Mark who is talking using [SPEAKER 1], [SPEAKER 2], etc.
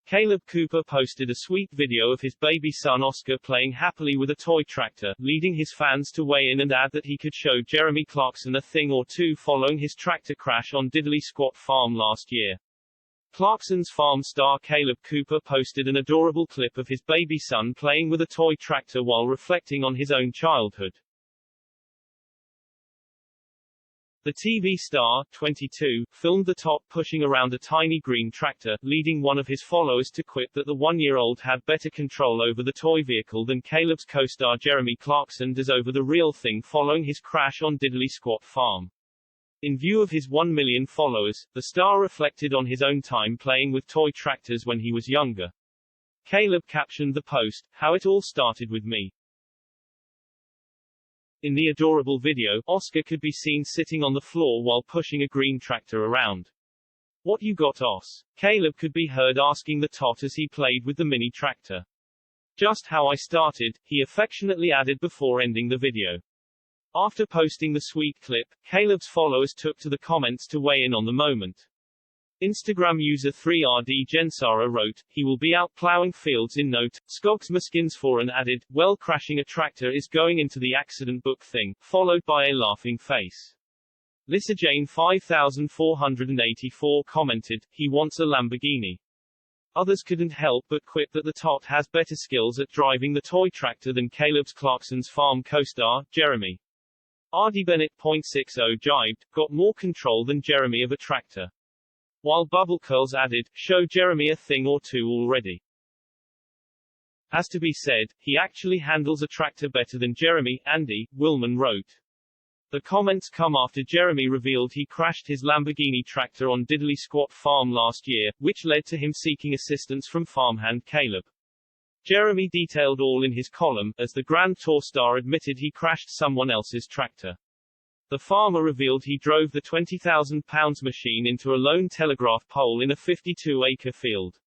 [SPEAKER 1] Kaleb Cooper posted a sweet video of his baby son Oscar playing happily with a toy tractor, leading his fans to weigh in and add that he could show Jeremy Clarkson a thing or two following his tractor crash on Diddley Squat Farm last year. Clarkson's farm star Kaleb Cooper posted an adorable clip of his baby son playing with a toy tractor while reflecting on his own childhood. The TV star, 22, filmed the top pushing around a tiny green tractor, leading one of his followers to quip that the one-year-old had better control over the toy vehicle than Kaleb's co-star Jeremy Clarkson does over the real thing following his crash on Diddley Squat Farm. In view of his 1 million followers, the star reflected on his own time playing with toy tractors when he was younger. Kaleb captioned the post, "How it all started with me." In the adorable video, Oscar could be seen sitting on the floor while pushing a green tractor around. "What you got, Os?" Kaleb could be heard asking the tot as he played with the mini tractor. "Just how I started," he affectionately added before ending the video. After posting the sweet clip, Kaleb's followers took to the comments to weigh in on the moment. Instagram user 3RD Jensara wrote, "He will be out plowing fields in note." Skogs Maskinsforen added, "Well, crashing a tractor is going into the accident book thing," followed by a laughing face. Lisa Jane 5484 commented, "He wants a Lamborghini." Others couldn't help but quip that the tot has better skills at driving the toy tractor than Kaleb Clarkson's farm co-star, Jeremy. RD Bennett.60 jibed, "Got more control than Jeremy of a tractor." While Bubble Curls added, "Show Jeremy a thing or two already." Has to be said, he actually handles a tractor better than Jeremy, Andy Willman wrote. The comments come after Jeremy revealed he crashed his Lamborghini tractor on Diddley Squat Farm last year, which led to him seeking assistance from farmhand Kaleb. Jeremy detailed all in his column, as the Grand Tour star admitted he crashed someone else's tractor. The farmer revealed he drove the £20,000 machine into a lone telegraph pole in a 52-acre field.